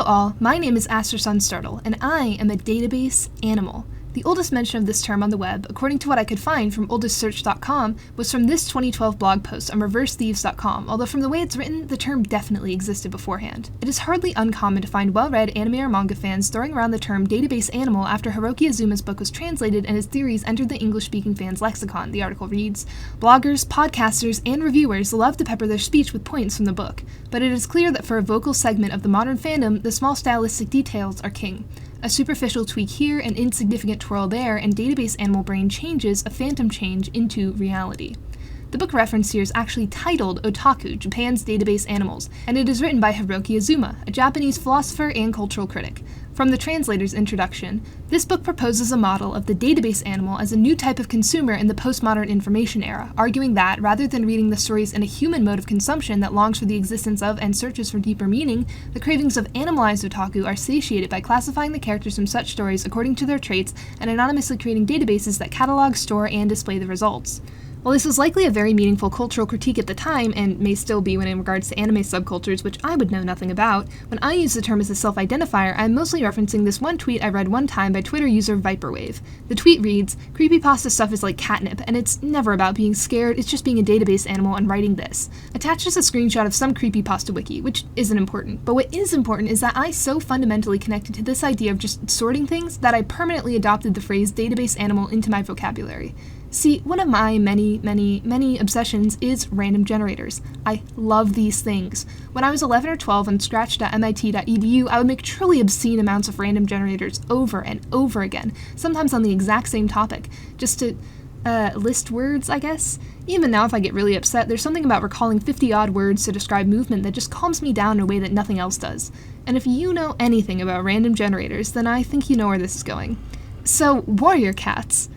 Hello all, my name is Aster Sunstartle, and I am a database animal. The oldest mention of this term on the web, according to what I could find from oldestsearch.com, was from this 2012 blog post on reversethieves.com, although from the way it's written, the term definitely existed beforehand. It is hardly uncommon to find well-read anime or manga fans throwing around the term database animal after Hiroki Azuma's book was translated and his theories entered the English-speaking fans' lexicon. The article reads, "Bloggers, podcasters, and reviewers love to pepper their speech with points from the book, but it is clear that for a vocal segment of the modern fandom, the small stylistic details are king. A superficial tweak here, an insignificant twirl there, and database animal brain changes a phantom change into reality." The book referenced here is actually titled Otaku, Japan's Database Animals, and it is written by Hiroki Azuma, a Japanese philosopher and cultural critic. From the translator's introduction, this book proposes a model of the database animal as a new type of consumer in the postmodern information era, arguing that, rather than reading the stories in a human mode of consumption that longs for the existence of and searches for deeper meaning, the cravings of animalized otaku are satiated by classifying the characters from such stories according to their traits and anonymously creating databases that catalog, store, and display the results. While this was likely a very meaningful cultural critique at the time, and may still be when in regards to anime subcultures, which I would know nothing about, when I use the term as a self-identifier, I'm mostly referencing this one tweet I read one time by Twitter user Viperwave. The tweet reads, "Creepypasta stuff is like catnip, and it's never about being scared, it's just being a database animal and writing this." Attached is a screenshot of some creepypasta wiki, which isn't important, but what is important is that I so fundamentally connected to this idea of just sorting things that I permanently adopted the phrase database animal into my vocabulary. See, one of my many obsessions is random generators. I love these things. When I was 11 or 12 on scratch.mit.edu, I would make truly obscene amounts of random generators over and over again, sometimes on the exact same topic, just to list words, I guess. Even now, if I get really upset, there's something about recalling 50-odd words to describe movement that just calms me down in a way that nothing else does. And if you know anything about random generators, then I think you know where this is going. So, Warrior Cats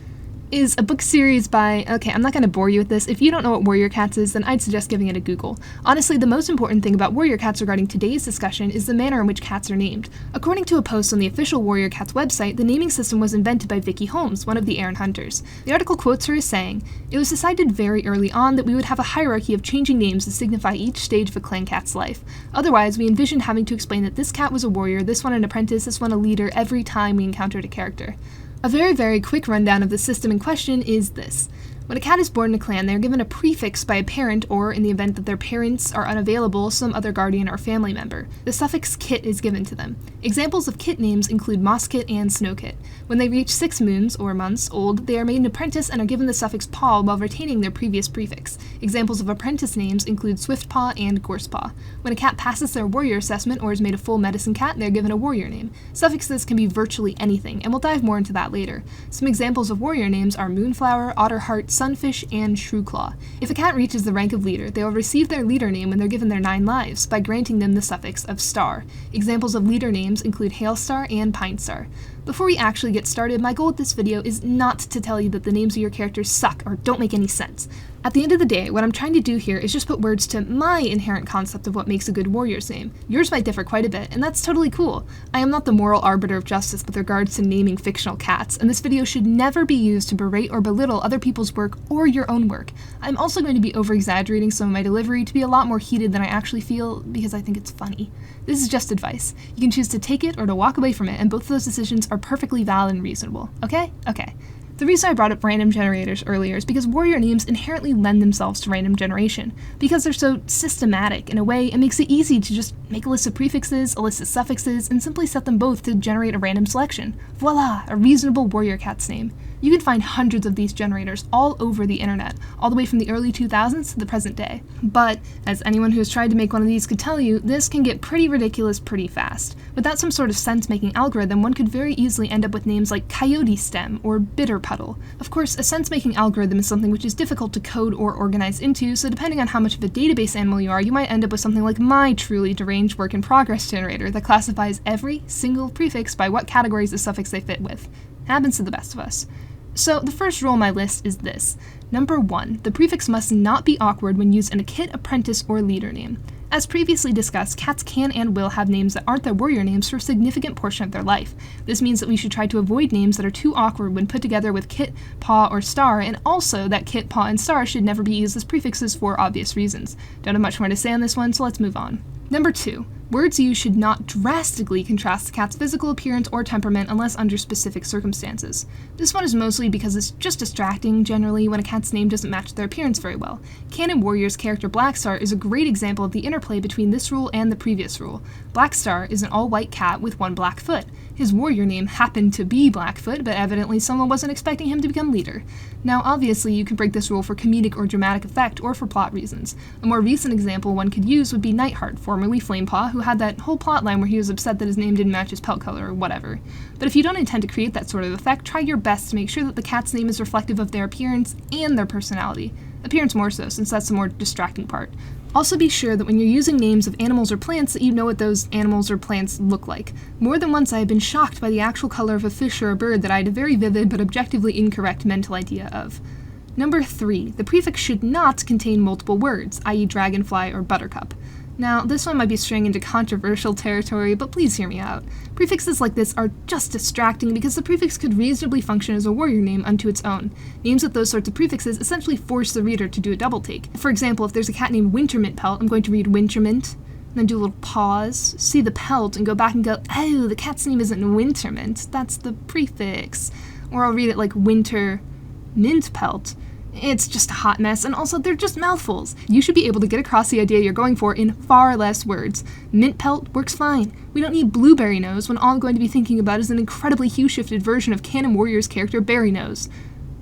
is a book series by, okay, I'm not going to bore you with this. If you don't know what Warrior Cats is, then I'd suggest giving it a Google. Honestly, the most important thing about Warrior Cats regarding today's discussion is the manner in which cats are named. According to a post on the official Warrior Cats website, the naming system was invented by Vicky Holmes, one of the Aaron Hunters. The article quotes her as saying, "It was decided very early on that we would have a hierarchy of changing names to signify each stage of a clan cat's life. Otherwise, we envisioned having to explain that this cat was a warrior, this one an apprentice, this one a leader every time we encountered a character." A very quick rundown of the system in question is this. When a cat is born in a clan, they are given a prefix by a parent, or, in the event that their parents are unavailable, some other guardian or family member. The suffix kit is given to them. Examples of kit names include Mosskit and Snowkit. When they reach 6 moons, or months, old, they are made an apprentice and are given the suffix paw while retaining their previous prefix. Examples of apprentice names include Swiftpaw and Gorsepaw. When a cat passes their warrior assessment or is made a full medicine cat, they are given a warrior name. Suffixes can be virtually anything, and we'll dive more into that later. Some examples of warrior names are Moonflower, Otterheart, Sunfish, and Shrew-Claw. If a cat reaches the rank of leader, they will receive their leader name when they're given their 9 lives, by granting them the suffix of star. Examples of leader names include Hailstar and Pinestar. Before we actually get started, my goal with this video is not to tell you that the names of your characters suck or don't make any sense. At the end of the day, what I'm trying to do here is just put words to my inherent concept of what makes a good warrior's name. Yours might differ quite a bit, and that's totally cool. I am not the moral arbiter of justice with regards to naming fictional cats, and this video should never be used to berate or belittle other people's work or your own work. I'm also going to be over-exaggerating some of my delivery to be a lot more heated than I actually feel because I think it's funny. This is just advice. You can choose to take it or to walk away from it, and both of those decisions are perfectly valid and reasonable. Okay? Okay. The reason I brought up random generators earlier is because warrior names inherently lend themselves to random generation. Because they're so systematic, in a way, it makes it easy to just make a list of prefixes, a list of suffixes, and simply set them both to generate a random selection. Voila! A reasonable warrior cat's name. You can find hundreds of these generators all over the internet, all the way from the early 2000s to the present day. But, as anyone who has tried to make one of these could tell you, this can get pretty ridiculous pretty fast. Without some sort of sense-making algorithm, one could very easily end up with names like Coyote Stem or Bitter Puddle. Of course, a sense-making algorithm is something which is difficult to code or organize into, so depending on how much of a database animal you are, you might end up with something like my truly deranged work-in-progress generator that classifies every single prefix by what categories the suffix they fit with. Happens to the best of us. So the first rule on my list is this. Number 1, the prefix must not be awkward when used in a kit, apprentice, or leader name. As previously discussed, cats can and will have names that aren't their warrior names for a significant portion of their life. This means that we should try to avoid names that are too awkward when put together with kit, paw, or star, and also that kit, paw, and star should never be used as prefixes for obvious reasons. Don't have much more to say on this one, so let's move on. Number 2. Words used should not drastically contrast the cat's physical appearance or temperament unless under specific circumstances. This one is mostly because it's just distracting, generally, when a cat's name doesn't match their appearance very well. Canon Warrior's character Blackstar is a great example of the interplay between this rule and the previous rule. Blackstar is an all-white cat with one black foot. His warrior name happened to be Blackfoot, but evidently someone wasn't expecting him to become leader. Now, obviously, you can break this rule for comedic or dramatic effect, or for plot reasons. A more recent example one could use would be Nightheart, formerly Flamepaw, who had that whole plotline where he was upset that his name didn't match his pelt color or whatever. But if you don't intend to create that sort of effect, try your best to make sure that the cat's name is reflective of their appearance and their personality. Appearance more so, since that's the more distracting part. Also be sure that when you're using names of animals or plants that you know what those animals or plants look like. More than once I have been shocked by the actual color of a fish or a bird that I had a very vivid but objectively incorrect mental idea of. Number 3. The prefix should not contain multiple words, i.e. dragonfly or buttercup. Now, this one might be straying into controversial territory, but please hear me out. Prefixes like this are just distracting because the prefix could reasonably function as a warrior name unto its own. Names with those sorts of prefixes essentially force the reader to do a double take. For example, if there's a cat named Wintermint Pelt, I'm going to read Wintermint, then do a little pause, see the pelt, and go back and go, oh, the cat's name isn't Wintermint, that's the prefix. Or I'll read it like Winter Mint Pelt. It's just a hot mess, and also they're just mouthfuls. You should be able to get across the idea you're going for in far less words. Mint Pelt works fine. We don't need Blueberry Nose when all I'm going to be thinking about is an incredibly hue-shifted version of Canon Warrior's character Berry Nose.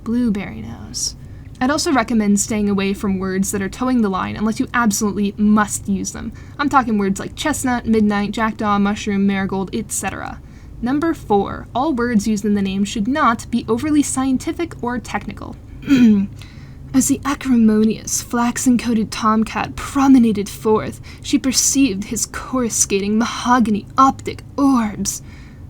Blueberry Nose. I'd also recommend staying away from words that are towing the line unless you absolutely must use them. I'm talking words like chestnut, midnight, jackdaw, mushroom, marigold, etc. Number 4. All words used in the name should not be overly scientific or technical. As the acrimonious, flaxen-coated tomcat promenaded forth, she perceived his coruscating, mahogany optic orbs.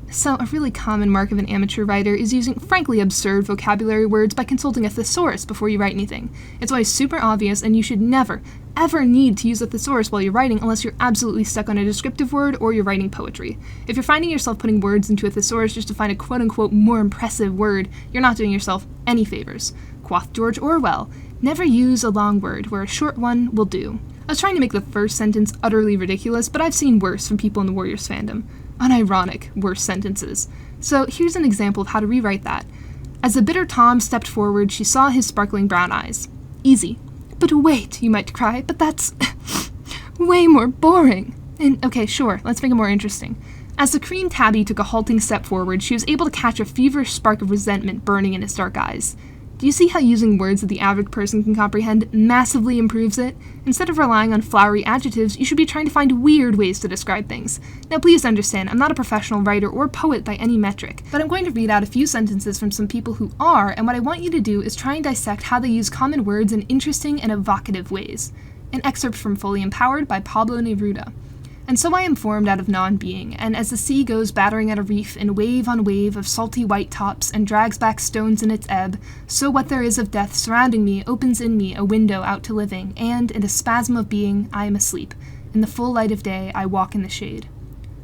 So, a really common mark of an amateur writer is using frankly absurd vocabulary words by consulting a thesaurus before you write anything. It's always super obvious, and you should never, ever need to use a thesaurus while you're writing unless you're absolutely stuck on a descriptive word or you're writing poetry. If you're finding yourself putting words into a thesaurus just to find a quote-unquote more impressive word, you're not doing yourself any favors. Quoth George Orwell, never use a long word where a short one will do. I was trying to make the first sentence utterly ridiculous, but I've seen worse from people in the Warriors fandom. Unironic, worse sentences. So here's an example of how to rewrite that. As the bitter Tom stepped forward, she saw his sparkling brown eyes. Easy. But wait, you might cry, but that's way more boring. And okay, sure, let's make it more interesting. As the cream tabby took a halting step forward, she was able to catch a feverish spark of resentment burning in his dark eyes. Do you see how using words that the average person can comprehend massively improves it? Instead of relying on flowery adjectives, you should be trying to find weird ways to describe things. Now please understand, I'm not a professional writer or poet by any metric, but I'm going to read out a few sentences from some people who are, and what I want you to do is try and dissect how they use common words in interesting and evocative ways. An excerpt from Fully Empowered by Pablo Neruda. And so I am formed out of non-being, and as the sea goes battering at a reef in wave on wave of salty white tops and drags back stones in its ebb, so what there is of death surrounding me opens in me a window out to living, and in a spasm of being I am asleep. In the full light of day I walk in the shade.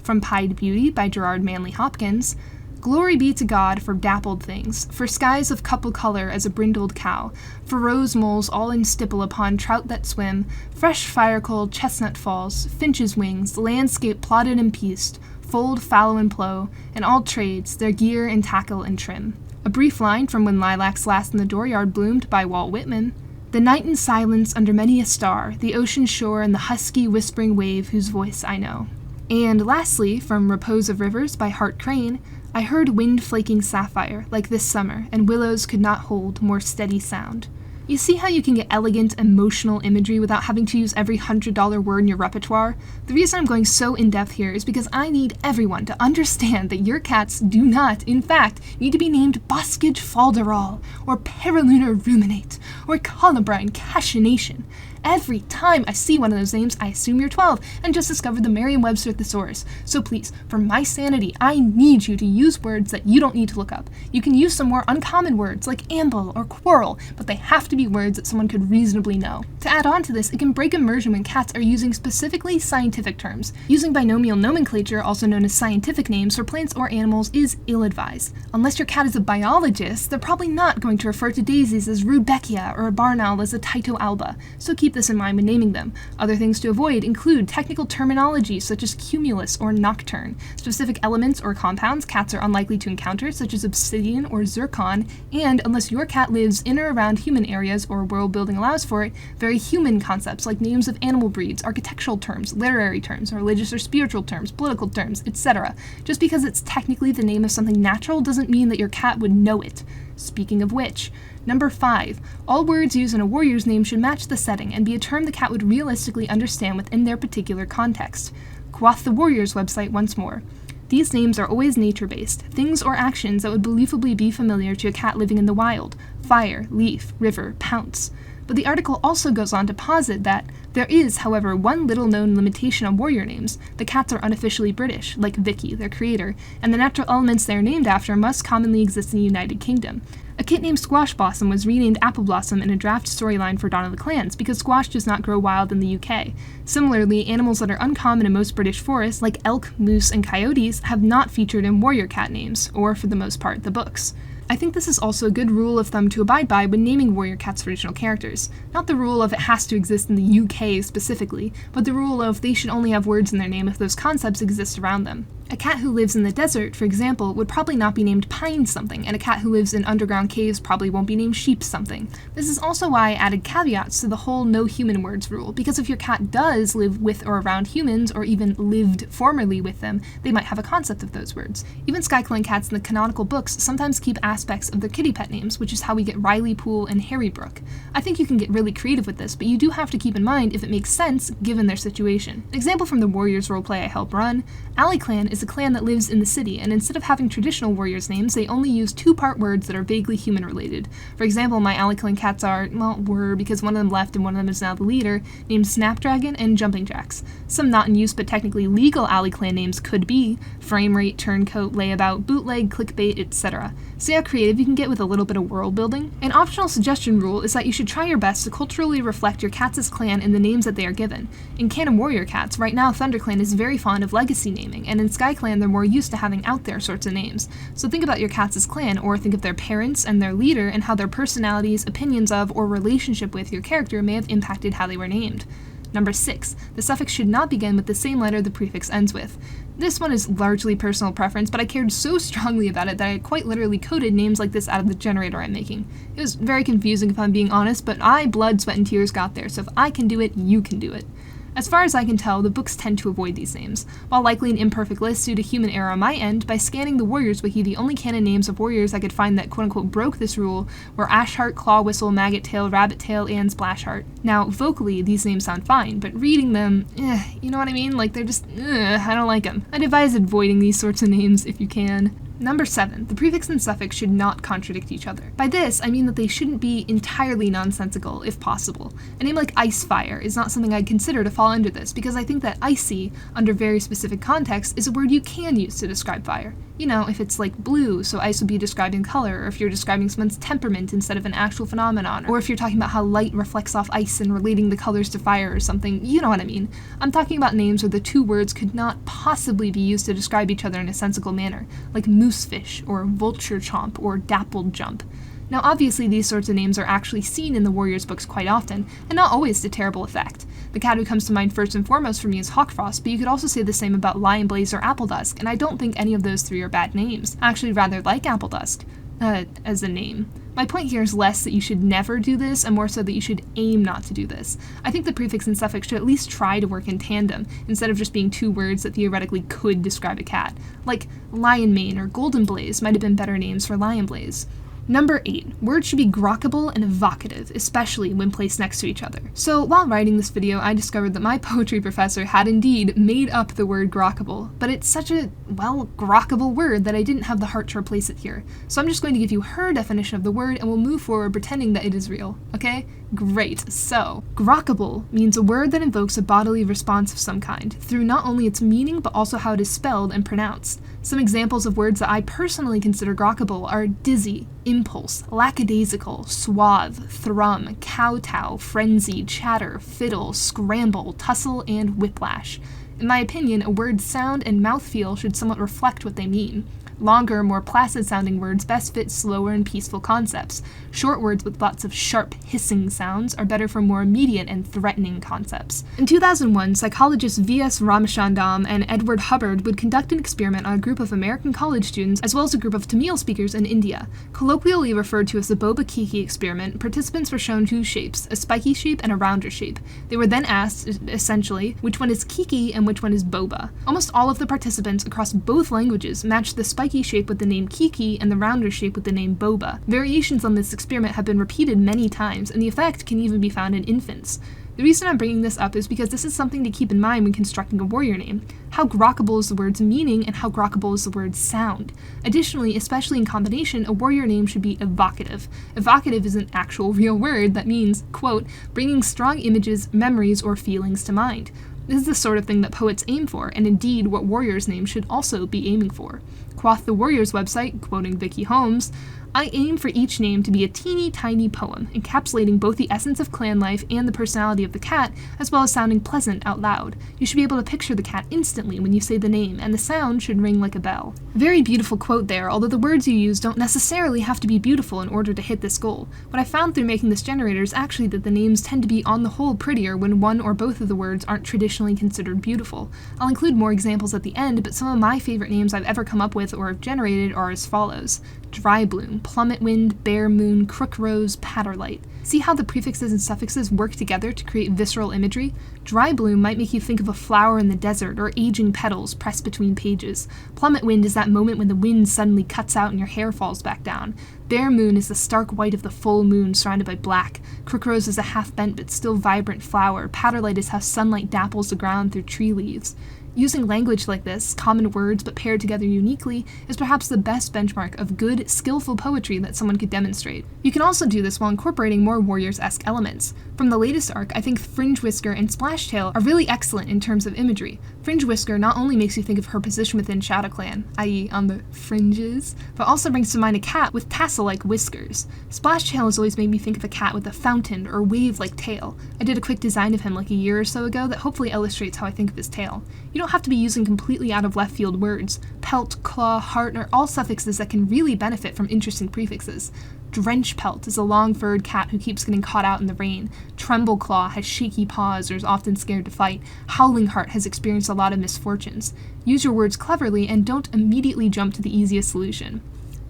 From Pied Beauty by Gerard Manley Hopkins. Glory be to God for dappled things, for skies of couple color as a brindled cow, for rose moles all in stipple upon trout that swim, fresh fire-cold chestnut falls, finches' wings, landscape plotted and pieced, fold, fallow, and plow, and all trades, their gear and tackle and trim. A brief line from When Lilacs Last in the Dooryard Bloomed by Walt Whitman. The night in silence under many a star, the ocean shore and the husky whispering wave whose voice I know. And lastly, from Repose of Rivers by Hart Crane, I heard wind flaking sapphire, like this summer, and willows could not hold more steady sound. You see how you can get elegant, emotional imagery without having to use every $100 word in your repertoire? The reason I'm going so in-depth here is because I need everyone to understand that your cats do not, in fact, need to be named Boskage Falderal, or Paralunar Ruminate, or Colubrine Cachinnation. Every time I see one of those names, I assume you're 12 and just discovered the Merriam-Webster thesaurus. So please, for my sanity, I need you to use words that you don't need to look up. You can use some more uncommon words like amble or quarrel, but they have to be words that someone could reasonably know. To add on to this, it can break immersion when cats are using specifically scientific terms. Using binomial nomenclature, also known as scientific names for plants or animals, is ill-advised. Unless your cat is a biologist, they're probably not going to refer to daisies as Rudbeckia or a barn owl as a Tyto alba. So keep keep this in mind when naming them. Other things to avoid include technical terminology such as cumulus or nocturne, specific elements or compounds cats are unlikely to encounter such as obsidian or zircon, and unless your cat lives in or around human areas or world building allows for it, very human concepts like names of animal breeds, architectural terms, literary terms, religious or spiritual terms, political terms, etc. Just because it's technically the name of something natural doesn't mean that your cat would know it. Speaking of which, number 5, all words used in a warrior's name should match the setting and be a term the cat would realistically understand within their particular context. Quoth the Warriors website once more. These names are always nature-based, things or actions that would believably be familiar to a cat living in the wild: fire, leaf, river, pounce. But the article also goes on to posit that there is, however, one little-known limitation on warrior names. The cats are unofficially British, like Vicky, their creator, and the natural elements they are named after must commonly exist in the United Kingdom. A kit named Squash Blossom was renamed Apple Blossom in a draft storyline for Dawn of the Clans because squash does not grow wild in the UK. Similarly, animals that are uncommon in most British forests, like elk, moose, and coyotes, have not featured in warrior cat names, or for the most part, the books. I think this is also a good rule of thumb to abide by when naming warrior cats for original characters. Not the rule of it has to exist in the UK specifically, but the rule of they should only have words in their name if those concepts exist around them. A cat who lives in the desert, for example, would probably not be named Pine something, and a cat who lives in underground caves probably won't be named Sheep something. This is also why I added caveats to the whole no human words rule, because if your cat does live with or around humans, or even lived formerly with them, they might have a concept of those words. Even SkyClan cats in the canonical books sometimes keep aspects of their kitty pet names, which is how we get Riley Pool and Harry Brook. I think you can get really creative with this, but you do have to keep in mind if it makes sense given their situation. An example from the Warriors roleplay I help run: Alley Clan is a clan that lives in the city, and instead of having traditional warriors' names, they only use two-part words that are vaguely human-related. For example, my Alley Clan cats were because one of them left and one of them is now the leader, named Snapdragon and Jumping Jacks. Some not in use but technically legal Alley Clan names could be Frame Rate, Turncoat, Layabout, Bootleg, Clickbait, etc. See how creative you can get with a little bit of world building? An optional suggestion rule is that you should try your best to culturally reflect your cats' clan in the names that they are given. In Canon Warrior Cats, right now ThunderClan is very fond of legacy naming, and in SkyClan they're more used to having out there sorts of names. So think about your cats' clan, or think of their parents and their leader and how their personalities, opinions of, or relationship with your character may have impacted how they were named. Number 6, the suffix should not begin with the same letter the prefix ends with. This one is largely personal preference, but I cared so strongly about it that I quite literally coded names like this out of the generator I'm making. It was very confusing if I'm being honest, but blood, sweat, and tears got there, so if I can do it, you can do it. As far as I can tell, the books tend to avoid these names. While likely an imperfect list due to human error on my end, by scanning the Warriors Wiki, the only canon names of warriors I could find that quote-unquote broke this rule were Ashheart, Clawwhistle, Maggot Tail, Rabbit Tail, and Splashheart. Now, vocally, these names sound fine, but reading them, you know what I mean? Like, they're just, I don't like them. I'd advise avoiding these sorts of names if you can. Number 7, the prefix and suffix should not contradict each other. By this, I mean that they shouldn't be entirely nonsensical, if possible. A name like Icefire is not something I'd consider to fall under this, because I think that icy, under very specific context, is a word you can use to describe fire. You know, if it's like blue, so ice would be describing color, or if you're describing someone's temperament instead of an actual phenomenon, or if you're talking about how light reflects off ice and relating the colors to fire or something, you know what I mean. I'm talking about names where the two words could not possibly be used to describe each other in a sensical manner, like Moosefish, or Vulture Chomp, or Dappled Jump. Now obviously these sorts of names are actually seen in the Warriors books quite often, and not always to terrible effect. The cat who comes to mind first and foremost for me is Hawkfrost, but you could also say the same about Lionblaze or Appledusk, and I don't think any of those three are bad names. I actually rather like Appledusk, as a name. My point here is less that you should never do this, and more so that you should aim not to do this. I think the prefix and suffix should at least try to work in tandem, instead of just being two words that theoretically could describe a cat. Like Lionmane or Golden Blaze might have been better names for Lionblaze. Number 8, words should be grokkable and evocative, especially when placed next to each other. So while writing this video, I discovered that my poetry professor had indeed made up the word grokkable, but it's such a, grokkable word that I didn't have the heart to replace it here. So I'm just going to give you her definition of the word and we'll move forward pretending that it is real, okay? Great. So, grokkable means a word that invokes a bodily response of some kind, through not only its meaning but also how it is spelled and pronounced. Some examples of words that I personally consider grokkable are dizzy, impulse, lackadaisical, suave, thrum, kowtow, frenzy, chatter, fiddle, scramble, tussle, and whiplash. In my opinion, a word's sound and mouthfeel should somewhat reflect what they mean. Longer, more placid-sounding words best fit slower and peaceful concepts. Short words with lots of sharp, hissing sounds are better for more immediate and threatening concepts. In 2001, psychologists V.S. Ramachandran and Edward Hubbard would conduct an experiment on a group of American college students as well as a group of Tamil speakers in India. Colloquially referred to as the Boba Kiki experiment, participants were shown two shapes, a spiky shape and a rounder shape. They were then asked, essentially, which one is Kiki and which one is Boba. Almost all of the participants across both languages matched the spiky shape with the name Kiki and the rounder shape with the name Boba. Variations on this experiment have been repeated many times, and the effect can even be found in infants. The reason I'm bringing this up is because this is something to keep in mind when constructing a warrior name. How grokkable is the word's meaning, and how grokkable is the word's sound? Additionally, especially in combination, a warrior name should be evocative. Evocative is an actual real word that means, quote, bringing strong images, memories, or feelings to mind. This is the sort of thing that poets aim for, and indeed what warriors' names should also be aiming for. Quoth the Warriors website, quoting Vicky Holmes, I aim for each name to be a teeny tiny poem, encapsulating both the essence of clan life and the personality of the cat, as well as sounding pleasant out loud. You should be able to picture the cat instantly when you say the name, and the sound should ring like a bell. Very beautiful quote there, although the words you use don't necessarily have to be beautiful in order to hit this goal. What I found through making this generator is actually that the names tend to be on the whole prettier when one or both of the words aren't traditionally considered beautiful. I'll include more examples at the end, but some of my favorite names I've ever come up with or have generated are as follows. Dry bloom, plummet wind, bare moon, crook rose, patterlight. See how the prefixes and suffixes work together to create visceral imagery? Dry bloom might make you think of a flower in the desert or aging petals pressed between pages. Plummet wind is that moment when the wind suddenly cuts out and your hair falls back down. Bare moon is the stark white of the full moon surrounded by black. Crook rose is a half-bent but still vibrant flower. Patterlight is how sunlight dapples the ground through tree leaves. Using language like this, common words but paired together uniquely, is perhaps the best benchmark of good, skillful poetry that someone could demonstrate. You can also do this while incorporating more Warriors-esque elements. From the latest arc, I think Fringe Whisker and Splashtail are really excellent in terms of imagery. Fringe Whisker not only makes you think of her position within ShadowClan, i.e. on the fringes, but also brings to mind a cat with tassel-like whiskers. Splashtail has always made me think of a cat with a fountain or wave-like tail. I did a quick design of him like a year or so ago that hopefully illustrates how I think of his tail. You don't have to be using completely out of left field words. Pelt, claw, heart are all suffixes that can really benefit from interesting prefixes. Drench Pelt is a long-furred cat who keeps getting caught out in the rain. Tremble Claw has shaky paws or is often scared to fight. Howling Heart has experienced a lot of misfortunes. Use your words cleverly and don't immediately jump to the easiest solution.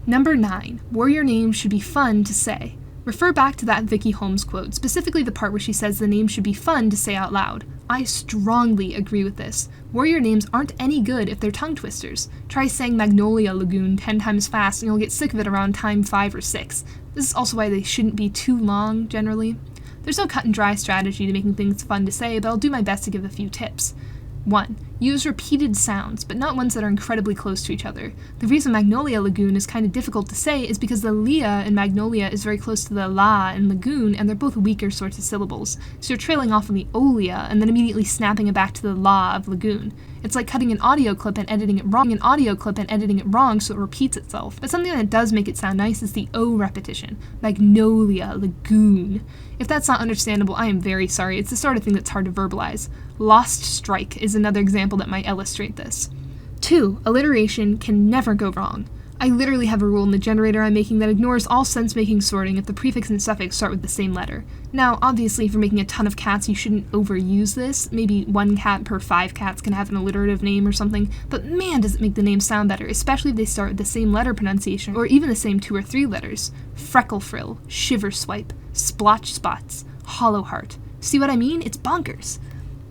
Number 9. Warrior names should be fun to say. Refer back to that Vicky Holmes quote, specifically the part where she says the name should be fun to say out loud. I strongly agree with this. Warrior names aren't any good if they're tongue twisters. Try saying Magnolia Lagoon 10 times fast and you'll get sick of it around time 5 or 6. This is also why they shouldn't be too long, generally. There's no cut and dry strategy to making things fun to say, but I'll do my best to give a few tips. 1. Use repeated sounds, but not ones that are incredibly close to each other. The reason Magnolia Lagoon is kind of difficult to say is because the lia in Magnolia is very close to the la in Lagoon, and they're both weaker sorts of syllables. So you're trailing off on the olia, and then immediately snapping it back to the la of Lagoon. It's like cutting an audio clip and editing it wrong so it repeats itself. But something that does make it sound nice is the O repetition. Magnolia Lagoon. If that's not understandable, I am very sorry. It's the sort of thing that's hard to verbalize. Lost Strike is another example that might illustrate this. 2. Alliteration can never go wrong. I literally have a rule in the generator I'm making that ignores all sense-making sorting if the prefix and suffix start with the same letter. Now, obviously, if you're making a ton of cats, you shouldn't overuse this. Maybe 1 cat per 5 cats can have an alliterative name or something, but man, does it make the name sound better, especially if they start with the same letter pronunciation, or even the same 2 or 3 letters. Freckle Frill, Shiver Swipe, Splotch Spots, Hollow Heart. See what I mean? It's bonkers.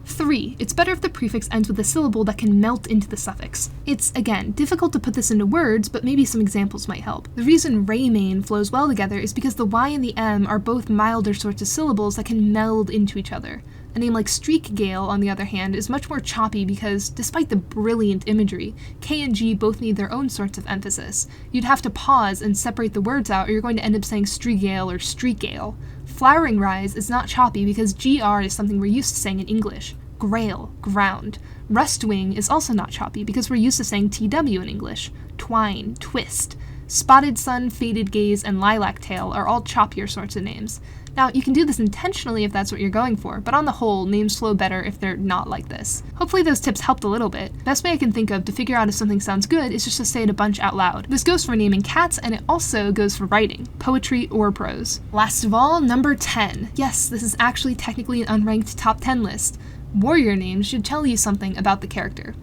3. It's better if the prefix ends with a syllable that can melt into the suffix. It's, again, difficult to put this into words, but maybe some examples might help. The reason Raymane flows well together is because the Y and the M are both milder sorts of syllables that can meld into each other. A name like Streakgale, on the other hand, is much more choppy because, despite the brilliant imagery, K and G both need their own sorts of emphasis. You'd have to pause and separate the words out, or you're going to end up saying Streagale or Streakgale. Flowering Rise is not choppy because GR is something we're used to saying in English. Grail, ground. Rustwing is also not choppy because we're used to saying TW in English. Twine, twist. Spotted Sun, Faded Gaze, and Lilac Tail are all choppier sorts of names. Now, you can do this intentionally if that's what you're going for, but on the whole, names flow better if they're not like this. Hopefully those tips helped a little bit. Best way I can think of to figure out if something sounds good is just to say it a bunch out loud. This goes for naming cats, and it also goes for writing, poetry or prose. Last of all, number 10. Yes, this is actually technically an unranked top 10 list. Warrior names should tell you something about the character.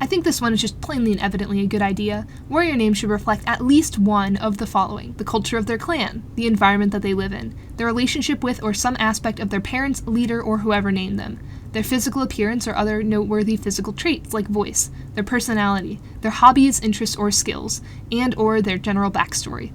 I think this one is just plainly and evidently a good idea. Warrior names should reflect at least one of the following: the culture of their clan, the environment that they live in, their relationship with or some aspect of their parents, leader, or whoever named them, their physical appearance or other noteworthy physical traits like voice, their personality, their hobbies, interests, or skills, and or their general backstory.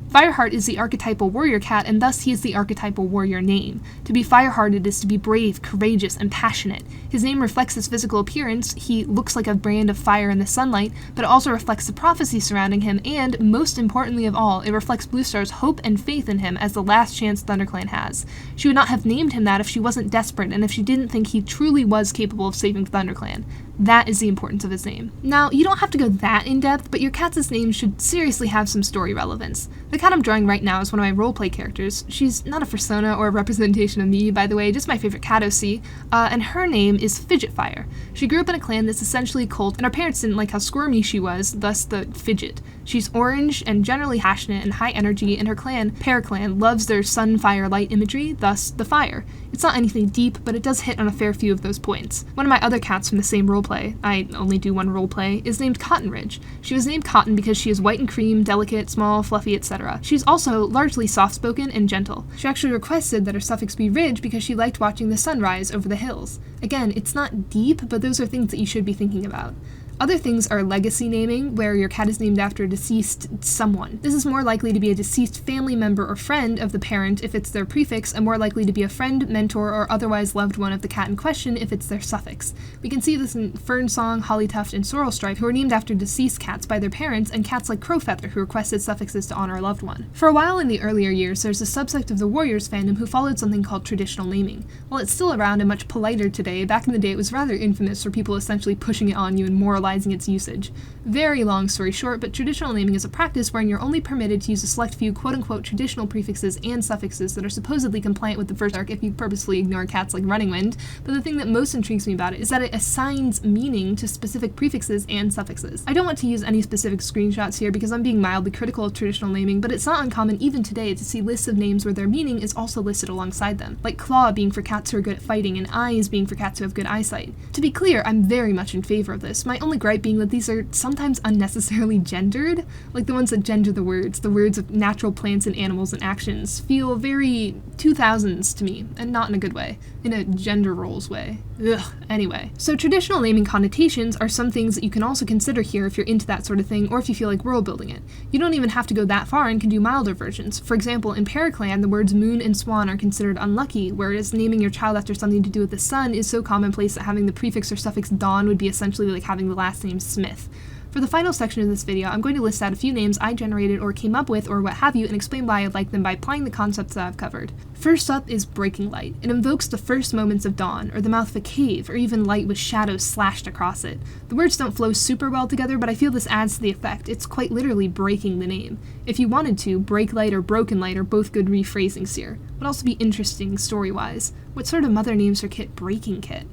Fireheart is the archetypal warrior cat, and thus he is the archetypal warrior name. To be firehearted is to be brave, courageous, and passionate. His name reflects his physical appearance. He looks like a brand of fire in the sunlight, but it also reflects the prophecy surrounding him, and, most importantly of all, it reflects Bluestar's hope and faith in him as the last chance ThunderClan has. She would not have named him that if she wasn't desperate, and if she didn't think he truly was capable of saving ThunderClan. That is the importance of his name. Now, you don't have to go that in-depth, but your cat's name should seriously have some story relevance. The cat I'm drawing right now is one of my roleplay characters. She's not a persona or a representation of me, by the way, just my favorite cat OC, and her name is Fidgetfire. She grew up in a clan that's essentially a cult, and her parents didn't like how squirmy she was, thus the Fidget. She's orange and generally passionate and high energy, and her clan, Paraclan, loves their sun, fire, light imagery, thus the fire. It's not anything deep, but it does hit on a fair few of those points. One of my other cats from the same roleplay, I only do one roleplay, is named Cotton Ridge. She was named Cotton because she is white and cream, delicate, small, fluffy, etc. She's also largely soft-spoken and gentle. She actually requested that her suffix be Ridge because she liked watching the sunrise over the hills. Again, it's not deep, but those are things that you should be thinking about. Other things are legacy naming, where your cat is named after a deceased someone. This is more likely to be a deceased family member or friend of the parent if it's their prefix, and more likely to be a friend, mentor, or otherwise loved one of the cat in question if it's their suffix. We can see this in Fernsong, Hollytuft, and Sorrelstripe, who are named after deceased cats by their parents, and cats like Crowfeather, who requested suffixes to honor a loved one. For a while in the earlier years, there's a subsect of the Warriors fandom who followed something called traditional naming. While it's still around and much politer today, back in the day it was rather infamous for people essentially pushing it on you and moralizing its usage. Very long story short, but traditional naming is a practice wherein you're only permitted to use a select few quote-unquote traditional prefixes and suffixes that are supposedly compliant with the first arc if you purposefully ignore cats like Running Wind, but the thing that most intrigues me about it is that it assigns meaning to specific prefixes and suffixes. I don't want to use any specific screenshots here because I'm being mildly critical of traditional naming, but it's not uncommon even today to see lists of names where their meaning is also listed alongside them, like Claw being for cats who are good at fighting and Eyes being for cats who have good eyesight. To be clear, I'm very much in favor of this. My only gripe being that these are sometimes unnecessarily gendered, like the ones that gender the words of natural plants and animals and actions, feel very 2000s to me, and not in a good way, in a gender roles way. Ugh, anyway. So traditional naming connotations are some things that you can also consider here if you're into that sort of thing, or if you feel like world building it. You don't even have to go that far and can do milder versions. For example, in Paraclan, the words moon and swan are considered unlucky, whereas naming your child after something to do with the sun is so commonplace that having the prefix or suffix Dawn would be essentially like having the last name Smith. For the final section of this video, I'm going to list out a few names I generated or came up with or what have you, and explain why I like them by applying the concepts that I've covered. First up is Breaking Light. It invokes the first moments of dawn, or the mouth of a cave, or even light with shadows slashed across it. The words don't flow super well together, but I feel this adds to the effect. It's quite literally breaking the name. If you wanted to, Break Light or Broken Light are both good rephrasings here. Would also be interesting story-wise. What sort of mother names her kit Breaking Kit?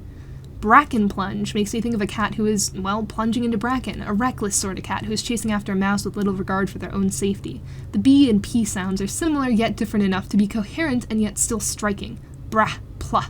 Bracken Plunge makes me think of a cat who is, well, plunging into bracken, a reckless sort of cat who is chasing after a mouse with little regard for their own safety. The B and P sounds are similar yet different enough to be coherent and yet still striking. Brah, plah.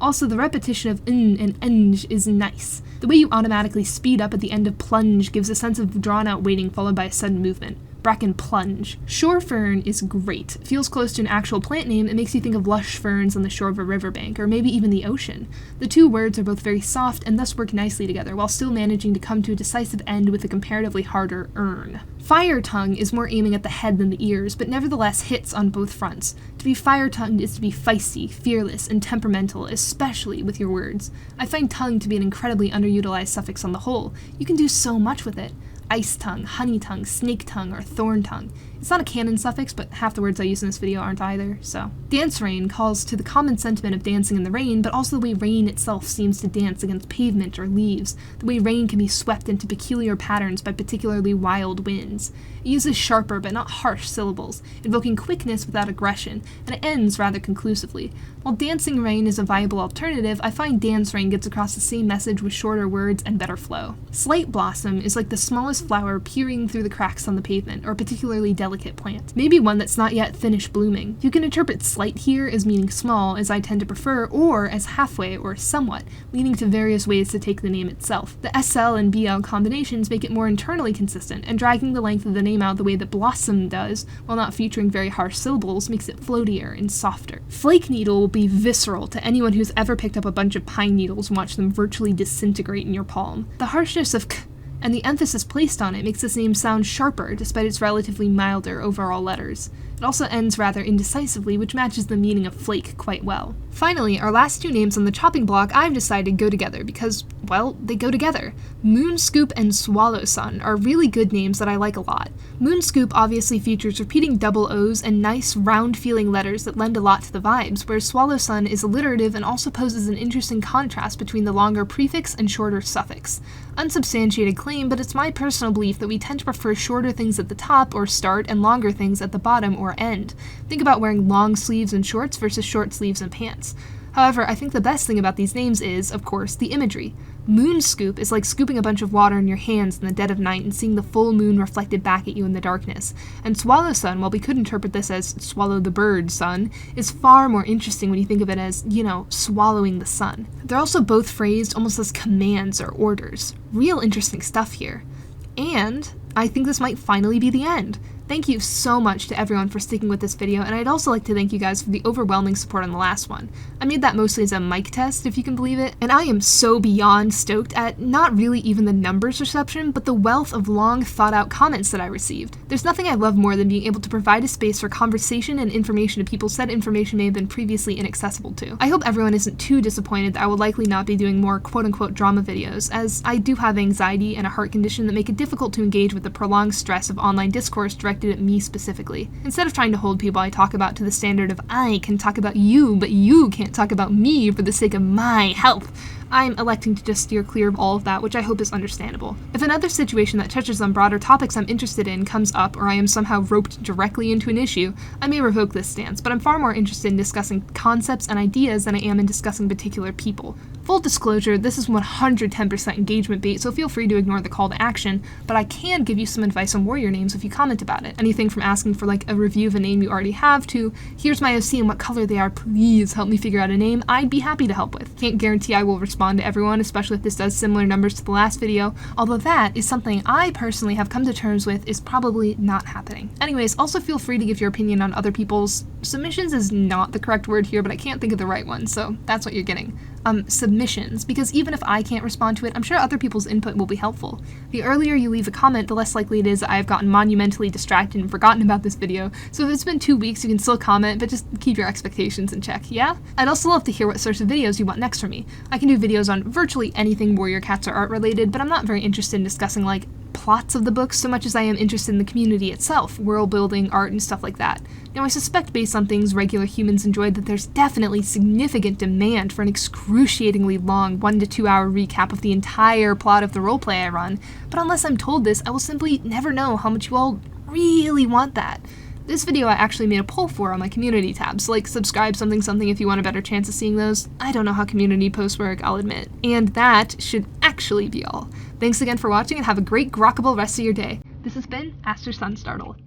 Also, the repetition of n and eng is nice. The way you automatically speed up at the end of plunge gives a sense of drawn-out waiting followed by a sudden movement. Bracken Plunge. Shore Fern is great. It feels close to an actual plant name. It makes you think of lush ferns on the shore of a riverbank, or maybe even the ocean. The two words are both very soft and thus work nicely together, while still managing to come to a decisive end with a comparatively harder earn. Fire Tongue is more aiming at the head than the ears, but nevertheless hits on both fronts. To be fire-tongued is to be feisty, fearless, and temperamental, especially with your words. I find tongue to be an incredibly underutilized suffix on the whole. You can do so much with it. ice tongue, honey tongue, snake tongue, or thorn tongue. It's not a canon suffix, but half the words I use in this video aren't either, so. Dance rain calls to the common sentiment of dancing in the rain, but also the way rain itself seems to dance against pavement or leaves, the way rain can be swept into peculiar patterns by particularly wild winds. It uses sharper but not harsh syllables, invoking quickness without aggression, and it ends rather conclusively. While dancing rain is a viable alternative, I find dance rain gets across the same message with shorter words and better flow. Slight blossom is like the smallest flower peering through the cracks on the pavement, or a particularly delicate plant. Maybe one that's not yet finished blooming. You can interpret slight here as meaning small, as I tend to prefer, or as halfway or somewhat, leading to various ways to take the name itself. The SL and BL combinations make it more internally consistent, and dragging the length of the name out the way that blossom does, while not featuring very harsh syllables, makes it floatier and softer. Flake needle will be visceral to anyone who's ever picked up a bunch of pine needles and watched them virtually disintegrate in your palm. The harshness of k and the emphasis placed on it makes this name sound sharper despite its relatively milder overall letters. It also ends rather indecisively, which matches the meaning of flake quite well. Finally, our last two names on the chopping block I've decided go together because, well, they go together. Moonscoop and Swallow Sun are really good names that I like a lot. Moonscoop obviously features repeating double O's and nice, round-feeling letters that lend a lot to the vibes, whereas Swallow Sun is alliterative and also poses an interesting contrast between the longer prefix and shorter suffix. Unsubstantiated claim, but it's my personal belief that we tend to prefer shorter things at the top or start and longer things at the bottom or end. Think about wearing long sleeves and shorts versus short sleeves and pants. However, I think the best thing about these names is, of course, the imagery. Moonscoop is like scooping a bunch of water in your hands in the dead of night and seeing the full moon reflected back at you in the darkness. And Swallow Sun, while we could interpret this as swallow the bird sun, is far more interesting when you think of it as, swallowing the sun. They're also both phrased almost as commands or orders. Real interesting stuff here. And I think this might finally be the end. Thank you so much to everyone for sticking with this video, and I'd also like to thank you guys for the overwhelming support on the last one. I made that mostly as a mic test, if you can believe it, and I am so beyond stoked at not really even the numbers reception, but the wealth of long, thought-out comments that I received. There's nothing I love more than being able to provide a space for conversation and information to people said information may have been previously inaccessible to. I hope everyone isn't too disappointed that I will likely not be doing more quote-unquote drama videos, as I do have anxiety and a heart condition that make it difficult to engage with the prolonged stress of online discourse directed at me specifically. Instead of trying to hold people I talk about to the standard of I can talk about you, but you can't talk about me for the sake of my health, I'm electing to just steer clear of all of that, which I hope is understandable. If another situation that touches on broader topics I'm interested in comes up, or I am somehow roped directly into an issue, I may revoke this stance, but I'm far more interested in discussing concepts and ideas than I am in discussing particular people. Full disclosure, this is 110% engagement bait, so feel free to ignore the call to action, but I can give you some advice on warrior names if you comment about it. Anything from asking for like a review of a name you already have to, here's my OC and what color they are, please help me figure out a name, I'd be happy to help with. Can't guarantee I will respond to everyone, especially if this does similar numbers to the last video, although that is something I personally have come to terms with is probably not happening. Anyways, also feel free to give your opinion on other people's submissions is not the correct word here, but I can't think of the right one, so that's what you're getting. Submissions, because even if I can't respond to it, I'm sure other people's input will be helpful. The earlier you leave a comment, the less likely it is that I've gotten monumentally distracted and forgotten about this video, so if it's been 2 weeks, you can still comment, but just keep your expectations in check, yeah? I'd also love to hear what sorts of videos you want next from me. I can do videos on virtually anything warrior cats or art related, but I'm not very interested in discussing, like, plots of the books so much as I am interested in the community itself, world building, art, and stuff like that. Now I suspect based on things regular humans enjoyed that there's definitely significant demand for an excruciatingly long 1 to 2 hour recap of the entire plot of the roleplay I run, but unless I'm told this, I will simply never know how much you all really want that. This video I actually made a poll for on my community tab, so like subscribe something if you want a better chance of seeing those. I don't know how community posts work, I'll admit. And that should actually be all. Thanks again for watching and have a great grockable rest of your day. This has been Aster Sunstartle.